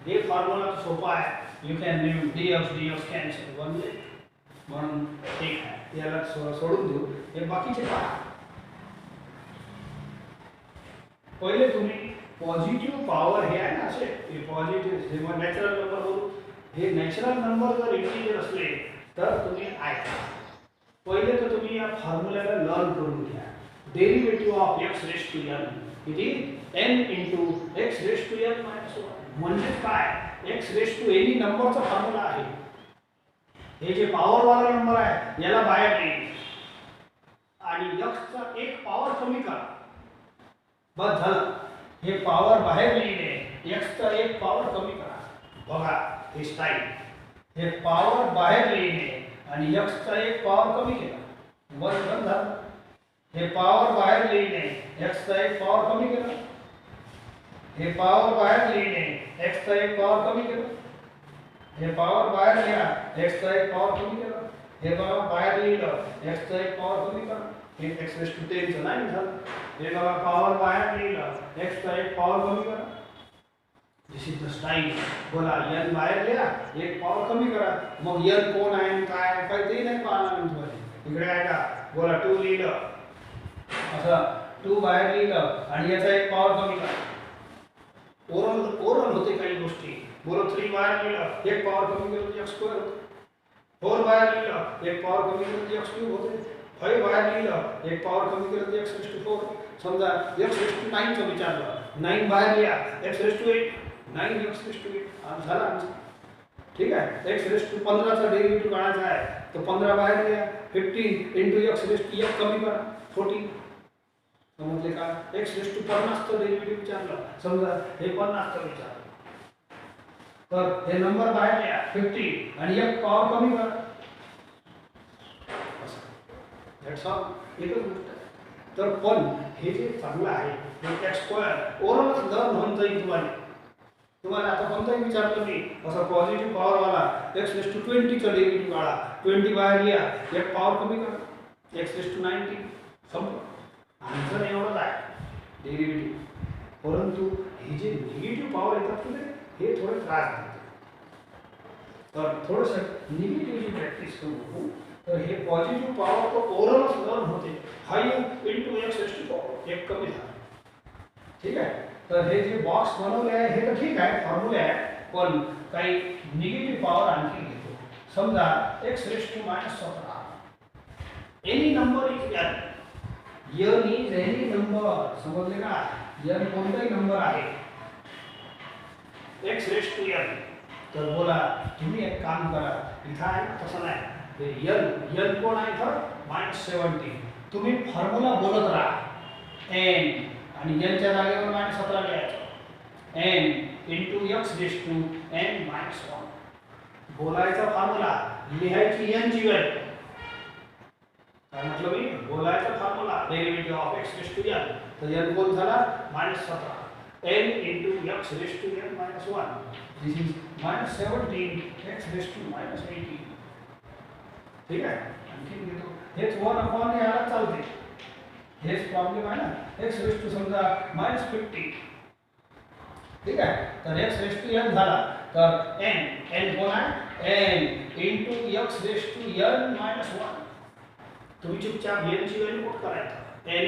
A: हे फॉर्म्युला सोपा आहे. You can leave dx cancel बनले म्हणून ठीक आहे, याला सोडून देऊ. हे बाकीचे पहा. पहिले तुम्ही पॉझिटिव्ह पॉवर हे आहे ना, असे हे पॉझिटिव्ह जेव्हा नॅचरल नंबर बोलू, हे नॅचरल नंबर जर इंटिजर असले तर तुम्ही ऐका. पहिले तर तुम्ही या फॉर्म्युल्याला लर्न करून घ्या. Derivative of x raise to n किती, n into x raise to n - 1. म्हणजे काय, x रेस टू एनी नंबरचा फॉर्म्युला आहे. हे जे पॉवर वाला नंबर आहे याला बाहेर नाही, आणि x चा एक पॉवर कमी करा, बस झालं. हे पॉवर बाहेर लिहिले, x चा एक पॉवर कमी करा. बघा हे स्टाईल, हे पॉवर बाहेर लिहिले आणि x चा एक पॉवर कमी केला, बस झालं. हे पॉवर बाहेर लिहिले, x चा एक पॉवर कमी केला. हे पॉवर बाहेर लिहिले, x चा एक पॉवर कमी केला. हे पॉवर बाहेर लिहा, x चा एक पॉवर कमी केला. हे पॉवर बाहेर लिहिलं, x चा एक पॉवर कमी करा. हे x रेस टू 10 चं नाही झालं. हे बघा पॉवर बाहेर लिहिलं, x चा एक पॉवर कमी करा. दिस इज द स्टाईल. बोला n बाहेर लिहा, एक पॉवर कमी करा. मग n कोण आहे काय काय ते नाही पाहणार मी तुम्हाला. इकडे आहे का, बोला 2 लिहिलं, असं 2 बाहेर लिहिलं आणि याचा एक पॉवर कमी करा. ओरल होते काही गोष्टी. बोलो 3 बाहेर लिहिलं, एक पॉवर कमी केलं तर x² होते. 4 बाहेर लिहिलं, एक पॉवर कमी केलं तर x³ होते. 5 बाहेर लिहिलं, एक पॉवर कमी केलं तर x रेस टू 4. समजा x रेस टू 9 चं विचारलं, 9 बाहेर लिहा, x raise to 8, 9 x raise to 8 झाला आमचं. ठीक आहे, x रेस टू 15 चा डेरिव्हेटिव्ह काढायचा आहे तर 15 बाहेर लिहा, 15 into x रेस टू 1 कमी करा, 14. समजले का. x रेस टू 50 चं डेरिव्हेटिव्ह विचारलं, समजा हे 50 चं विचारलं तर हे नंबर बाहेर लिहा 50 आणि एक पॉवर कमी करा. दॅट्स ऑल, एकच गोष्ट. तर पण हे जे चांगलं आहे हे x² ओरलच लर्न होऊन जाईल तुम्हाला. तुम्हाला आता कोणताही विचारलं मी असं पॉझिटिव्ह पॉवर वाला x रेस टू 20 चं डेरिव्हेटिव्ह काढा, 20 बाहेर लिहा, एक पॉवर कमी करा, x रेस टू 19. संपलं. आन्सर एवढंच आहे डेरिव्हेटिव्ह. परंतु हे जे निगेटिव्ह पॉवर येतात ना हे थोडे त्रास देते. तर थोडंसं निगेटिव्हची प्रॅक्टिस करू. तर हे पॉझिटिव्ह पॉवर तो ओरलच लर्न होते. 5 into x रेस टू 4 एक कमी झाला. ठीक आहे, तर हे जे बॉक्स बनवले आहे हे तर ठीक आहे, फॉर्म्युला आहे, पण काही निगेटिव्ह पॉवर आणखी घेतो. समजा x raise to -17. Any number is n. n is any number. समजले का, n कोणताही नंबर आहे, x रेस टू n. तर बोला तुम्ही एक काम करा, इथं आहे तसं नाही, n कोण आहे तर -17. तुम्ही फॉर्म्युला बोलत राहा, n आणि n च्या जागेवर -17 लिहायचं, n into x raise to n - 1. बोलायचा फॉर्म्युला, लिहायची n ची व्हॅल्यू. काय म्हटलं मी, बोलायचा formula derivative of x raise to n. तर n कोण झाला -17. n into x raised to n minus 1. This is minus 17 x raised to minus 18. ठीक आहे. आणखी घेतो हेच 1 अपॉन हे याला चालते. हेच प्रॉब्लेम आहे ना. x raised to समजा minus 50. ठीक आहे. तर x raised to n झाला तर n कोण आहे n into x raised to n minus 1. तुम्ही चुपचाप n ची व्हॅल्यू पुट करायचं n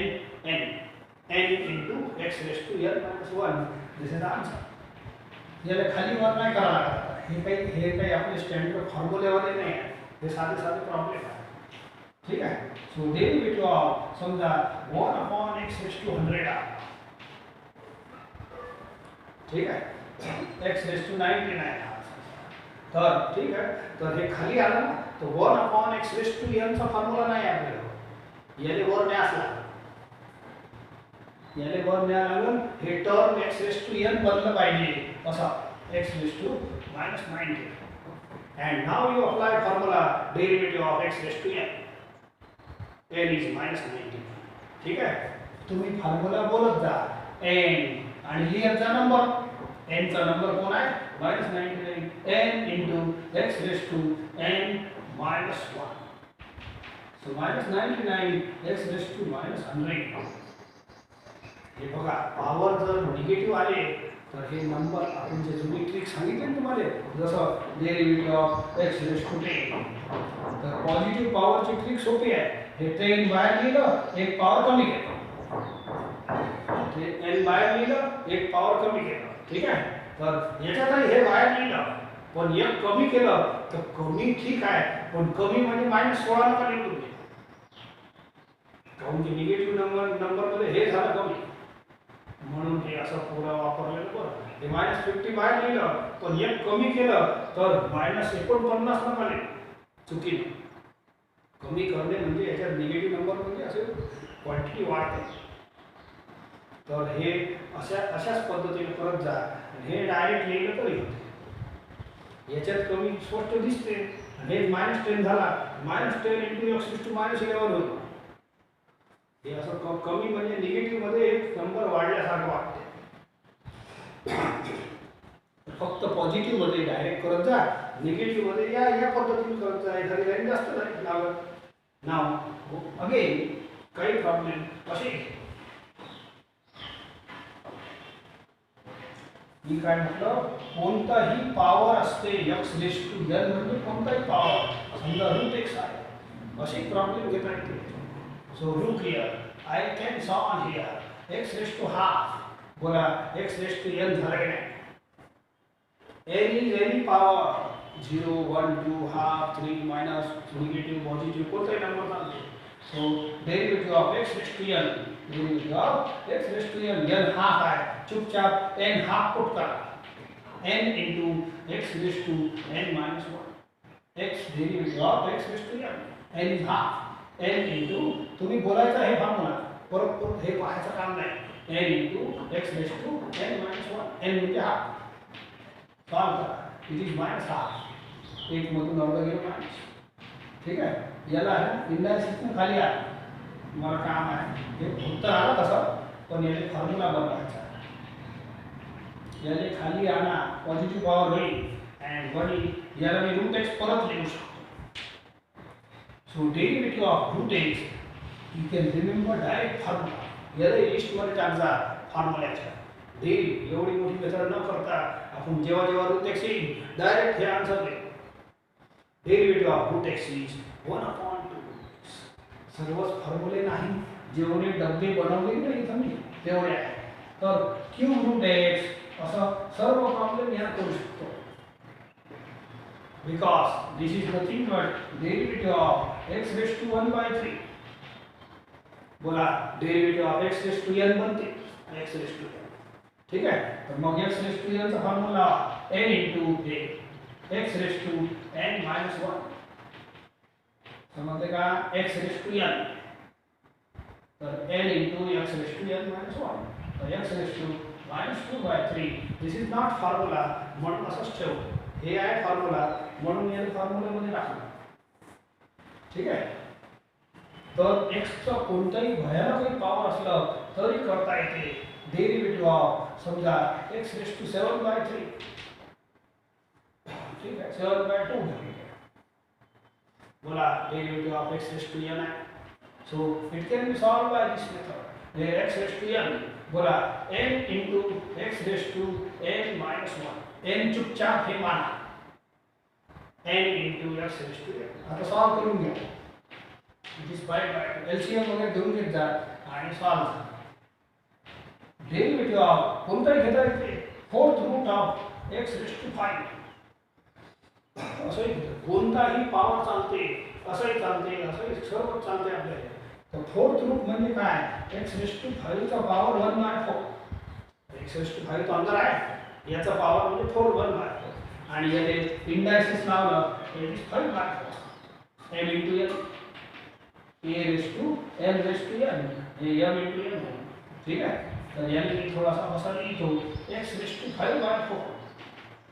A: into x raised to n minus 1. This is the answer. याला खाली वर नाही करावं लागत. हे काही आपले स्टँडर्ड फॉर्म्युलेवाले नाही आहे. हे साधे साधे प्रॉब्लेम आहे. ठीक आहे. सो डेरिव्हेटिव्ह ऑफ समजा 1 अपॉन x raised to 100 आहे. ठीक आहे. x raised to 99 आहे. तर ठीक आहे. तर हे खाली आलं ना तर 1 upon x raised to n चा फॉर्म्युला नाही आपल्याला. याले वर नाही असला. याले वर नाही लागून हे term x raised to n बनलं पाहिजे असा x raised to minus 90. And now you apply formula derivative of x raised to n. n is minus 90. ठीक आहे. तुम्ही फॉर्म्युला बोलत जा n आणि लिहत जा नंबर. n चा नंबर कोण आहे minus 99 n into x raised to n minus 1. So minus 99 x raised to minus 100. हे बघा पॉवर जर निगेटिव्ह आले तर हे नंबर आपण जे जुनी ट्रिक सांगितली ना तुम्हाला जसं derivative of x raised to 10. तर पॉझिटिव्ह पॉवरची ट्रिक सोपी आहे. हे 10 बाहेर लिहिलं एक पॉवर कमी केलं. ते n बाहेर लिहिलं एक पॉवर कमी केलं. ठीक आहे. तर याच्यातही हे बाहेर लिहिलं पण एक कमी केलं तर कमी ठीक आहे पण कमी म्हणजे -16 नका लिहू तुम्ही. काऊन की निगेटिव्ह नंबर मध्ये हे झालं कमी म्हणून हे असं पुरा वापरलेलं बरं. हे -50 बाहेर लिहिलं पण एक कमी केलं तर -49 नका लिहू. चुकीने कमी करणे म्हणजे याच्यात निगेटिव्ह नंबर म्हणजे असे क्वांटिटी वाढते. तर हे अशाच पद्धतीने करत जा. हे डायरेक्ट लिहिलं तरी होते. याच्यात कमी स्पष्ट दिसते. हे -10 झाला -10 into x raised to -11 होतो. हे असं कमी म्हणजे निगेटिव्ह मध्ये एक नंबर वाढल्यासारखं वाटते. फक्त पॉझिटिव्ह मध्ये डायरेक्ट करत जा. निगेटिव्ह मध्ये या पद्धतीने करत जा. एखादी लाईन जास्त लागत नाव अगेन काही प्रॉब्लेम असे. मी काय म्हटलं कोणताही पॉवर असते x raised to n म्हणजे कोणताही पॉवर समजा √x आहे असे प्रॉब्लेम घेता येते. So look here, I can saw on here x raised to half. बोला x raised to n झाला की नाही. any power 0, 1, 2, half, 3, minus, negative, positive कोणताही नंबर चालते. So derivative of x raised to n, derivative of x raised to n half आहे. चुपचाप n half पुट करा. n into x raised to n minus 1. x derivative of x raised to n. n is half. n into तुम्ही बोलायचं हे फॉर्म्युला परत हे पाहायचं काम नाही. n into x raised to n minus 1. n म्हणजे हाफ. सॉल्व करा. It is minus half. एक मधून अर्धा गेलो मायनस. ठीक आहे. याला इंडायसिस खाली आला. मला काम आहे हे उत्तर आलं तसं पण याने फॉर्म्युला बनवायचा. याने खाली आणा पॉझिटिव्ह पॉवर होईल अँड वरी याला मी √x परत लिहू शकतो. So derivative of √x you can remember direct formula. याला लिस्ट मध्ये टाकजा फॉर्म्युलाच्या. एवढी मोठी मेथड न करता आपण जेव्हा √x येईल डायरेक्ट हे answer they. Derivative of √x is 1/2. सर्वच फॉर्म्युले नाही जेवढे डब्बे बनवले ना इथं मी तेवढे आहे. तर q√x असं सर्व प्रॉब्लेम याला करू शकतो. Because this is nothing but derivative of x raised to 1/3. बोला derivative of x raised to n बनते x raised to n. ठीक है. तर मग x raised to n चा formula n into x raised to n minus 1. समजले का x raised to n. तर n into x raised to n minus 1. तर x raised to -2/3. This is not formula म्हणून असंच ठेवू. हे आहे फॉर्म्युला म्हणून याने फॉर्म्युलामध्ये टाकलं. ठीक आहे. तर x चा कोणताही भयानक पॉवर असलं तरी करता येते. डेरिव्हेटिव्ह ऑफ समजा x रेस टू 7/3, ठीक है, 7/2 बोला derivative of x raise to n है, so it can be solve by this method where x raise to n बोला n into x raise to n minus 1, n चुपचाप हे माना n into x raise to n. आता सॉल्व करून घ्या, इट इज 5/2 एलसीएम वगैरे घेऊन घेत जा आणि सॉल्व. डेरिवेटिव ऑफ कोणताही घेता येते, fourth root of x raise to 5 असंही घेतो, कोणताही पॉवर चालते, असंही चालते, असंही सर्व चालते आपल्याला. तर फोर्थ रूट म्हणजे काय, x रेस टू 5 चा पॉवर 1/4, x रेस टू 5 तो अंदर आहे, याचा पॉवर म्हणजे 4 1/4 आणि याने इंडायसेस लावलं it is 5/4 m into n, a raise to m raise to n, हे m into n, ठीक है. तर याने थोड़ा सा बसा लिखो x रेस टू 5/4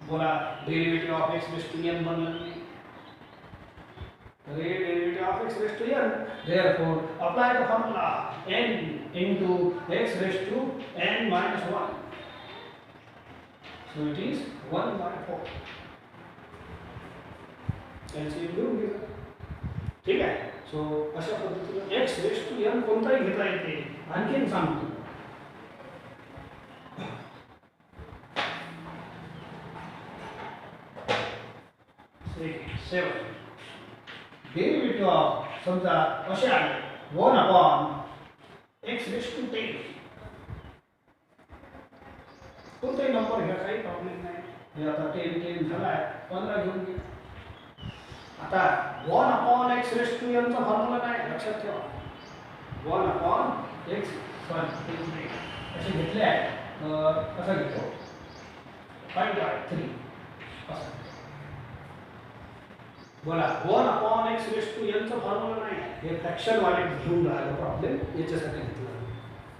A: बोला derivative of x raise to n बनलं, derivative of x raise to n, therefore apply the formula n into x raised to n minus 1, so it is 1/4. LCM घेऊन घ्या, ठीक आहे. सो अशा पद्धतीने x रेस टू n कोणताही घेता येते. आणखीन सांगतो, 7 डेरिवेटिव ऑफ समजा असे आहे 1/x रेस टू 10, कोणताही नंबर घ्या, काही प्रॉब्लेम नाही. हे आता 10 झाला आहे, 15 घेऊन घ्या. आता 1/x रेस टू n चा फॉर्म्युला काय लक्षात ठेवा, 1/x असे घेतले आहे, कसं घेतो 5/3 असं बोला. 1/x रेस टू n चा फॉर्म्युला नाही, हे फ्रॅक्शन वाले घेऊन राहिलो प्रॉब्लेम, याच्यासाठी घेतलं,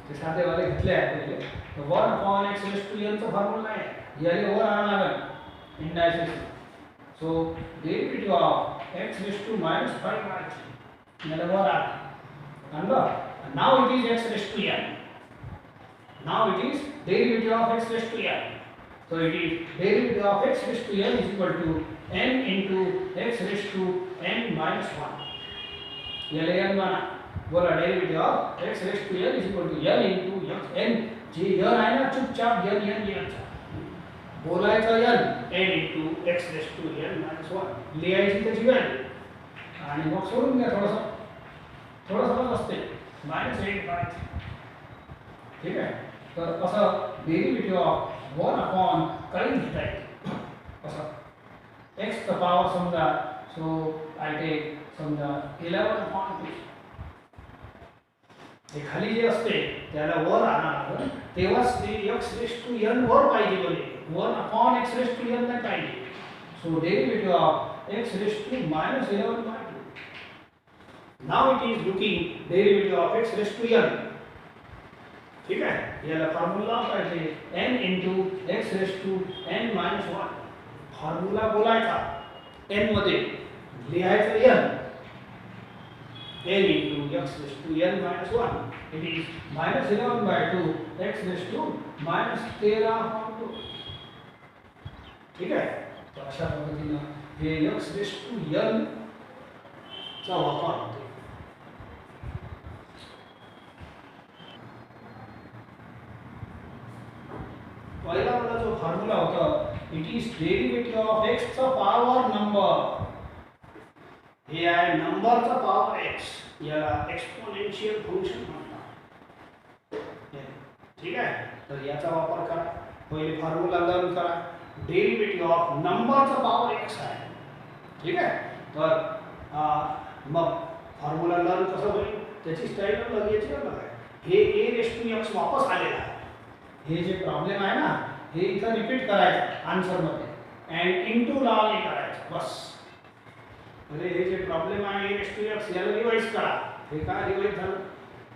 A: ते साधे वाले घेतले आहे पहिले. 1/x रेस टू n चा फॉर्म्युला नाही, याले वर आणावं लागेल indices. So derivative of x raise to -5/3 याला वर आणलं. Now it is x raise to n, now it is derivative of x raise to n, so it is derivative of x raised to n is equal to n into x raised to n minus 1. ये ले n माना, बोला derivative of x raised to n is equal to n into n, जे n आहे ना चुपचाप n बोलायचं n into x raised to n minus 1 लिहायची त्याची व्हॅल्यू आणि मग सोडून घ्या. थोडंसं असते -8/3, ठीक आहे. तर असं डेरिवेटिव ऑफ 1 काही घेता येते असं x चा पॉवर समजा, सो आय टेक समजा 11/2, हे खाली जे असते त्याला वर आणावं, तेव्हाच ते x रेस टू n वर पाहिजे बोले, 1/x रेस टू n नाही पाहिजे. So derivative of x raise to -11/2, now it is looking derivative of x raise to n, ठीक आहे. याला फॉर्म्युला पाहिजे n into x raise to n minus 1, formula बोलायचा n मध्ये, लिहायचं n into x raise to n minus 1, it is -11/2 x raise to -13/2, ठीक आहे. तर अशा पद्धतीने हे x रेस टू n चा वापर होतो. पहिला वाला जो फॉर्म्युला होता, it is derivative of x चा पॉवर नंबर, हे आहे नंबरचा पॉवर x, याला एक्सपोनेन्शियल फंक्शन म्हणतात, ठीक आहे. तर याचा वापर करा, पहिले फॉर्म्युला लर्न करा. डेरिवेटिव ऑफ नंबरचा पॉवर x आहे, ठीक आहे. तर मग फॉर्म्युला लर्न कसं होईल, त्याची स्टाईल अलग, याची अलग आहे. हे a रेस टू x वापस आलेला आहे, हे जे प्रॉब्लेम आहे ना, हे इथं रिपीट करायचं आन्सर मध्ये अँड इनटू लॉग ए करायचं बस. म्हणजे हे जे प्रॉब्लेम आहे a रेस टू x याला रिवाइज करा, हे काय रिवाइज झालं,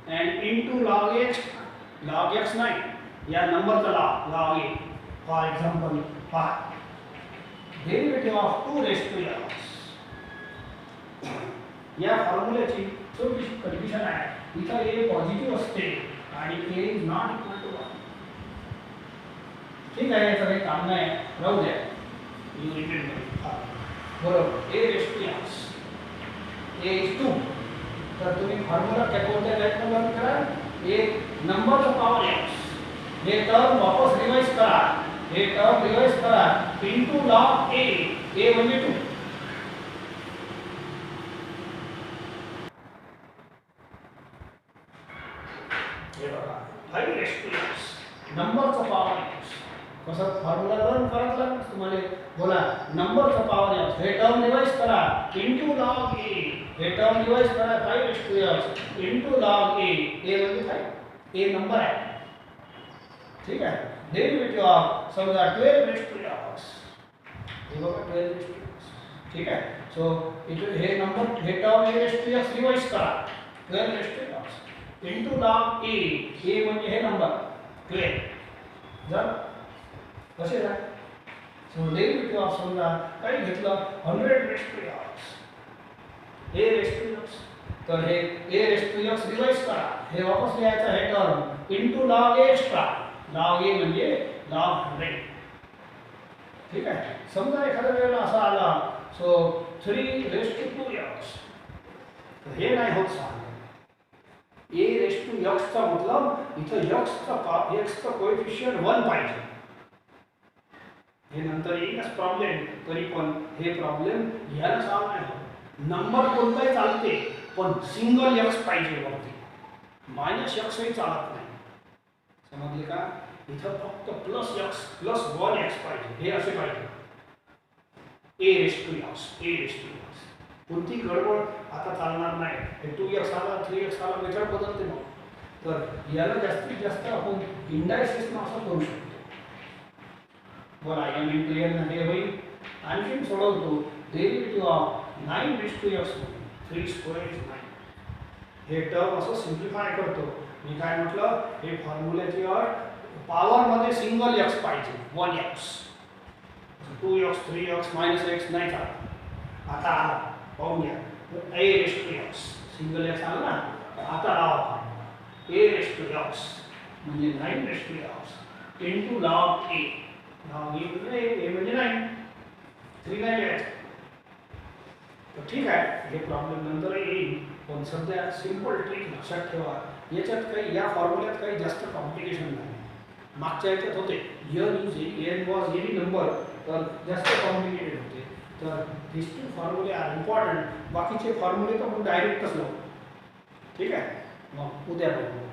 A: अँड इनटू लॉग x नाही, या नंबरचा लॉग ए. फॉर एक्झाम्पल पहा, derivative of 2 raise to x, या फॉर्म्युल्याची छोटीशी कंडिशन आहे, इथं a पॉझिटिव्ह असते आणि a is not equal to 1. ठीक आहे, याचं काही काम नाही, राहू द्या. यू रिमेंबर बरोबर a raise to x a is 2. तर तुम्ही फॉर्म्युला कोणत्या टाईपनं लर्न करा, एक नंबरचा पॉवर एक्स हे टर्म वापस रिवाइज करा, हे टर्म रिवाइज करा इनटू लॉग ए म्हणजे 2. हे बघा 5 रेस टू एक्स नंबरचा पॉवर एक्स कसं फॉर्म्युला लर्न करायला तुम्हाला बोला नंबरचा पॉवर एक्स हे टर्म रिवाइज करा इनटू लॉग ए, हे टर्म रिवाइज करा 5 raise to x into log a म्हणजे 5 ए नंबर आहे. ठीक आहे, डेरिव्हेटिव्ह ऑफ समजा 12 रेस टू एक्स हे बघा 12 रेस टू एक्स. ठीक आहे, सो इथे हे नंबर हे term a raise to x revise करा 12 raise to x into log a म्हणजे हे नंबर 12 जर कसे आहे. सो डेरिव्हेटिव्ह ऑफ समजा काही घेतलं 100 raise to x a raise to x, तर हे a raise to x revise करा, हे वापस लिहायचं हे term into log a extra, log a म्हणजे लॉग 100. ठीक आहे, समजा एखाद्या वेळेला असा आला सो 3 रेस टू 2 एक्स, तर हे नाही होत सांग ए रेस टू एक्स चा मतलब इथं एक्स चा कोएफिशिएंट 1 पाहिजे. हे नंतर येईलच प्रॉब्लेम, तरी पण हे प्रॉब्लेम ह्याला सॉल्व नाही होत. नंबर कोणताही चालते पण सिंगल एक्स पाहिजे वरती, मायनस एक्स ही चालत नाही. समजले का, इथं फक्त प्लस एक्स प्लस 1 एक्स पाहिजे, हे असे पाहिजे a raise to x a raise to x. कोणती गडबड आता चालणार नाही. हे 2x आला 3x आला मेथड बदलते मग, तर याला जास्तीत जास्त आपण इंडायसेस असं करू शकतो. बोला एम इंटू एन हे होईल. आणखीन सोडवतो derivative of 9 raise to x 3 square is 9. हे टर्म असं सिम्प्लिफाय करतो. मी काय म्हटलं, हे फॉर्म्युल्याची अट पॉवर मध्ये सिंगल एक्स पाहिजे 1x 2x 3x minus x नाही चालत. आता आला पाहून घ्या a raise to x single x आला ना, तर आता लावा ए रेस टू एक्स म्हणजे 9 raise to x into log a. Log a म्हणजे 9 3 नाही लिहायचं. तर ठीक आहे, हे प्रॉब्लेम नंतर येईल, पण सध्या सिंपल ट्रिक लक्षात ठेवा. याच्यात काही या फॉर्म्युल्यात काही जास्त कॉम्प्लिकेशन नाही. मागच्या याच्यात होते एन वॉज एनी नंबर, तर जास्त कॉम्प्लिकेटेड होते. तर दिस टू फॉर्म्युले आर इम्पॉर्टंट. बाकीचे फॉर्म्युले तर आपण डायरेक्टच लावू. ठीक आहे, मग उद्या बघू.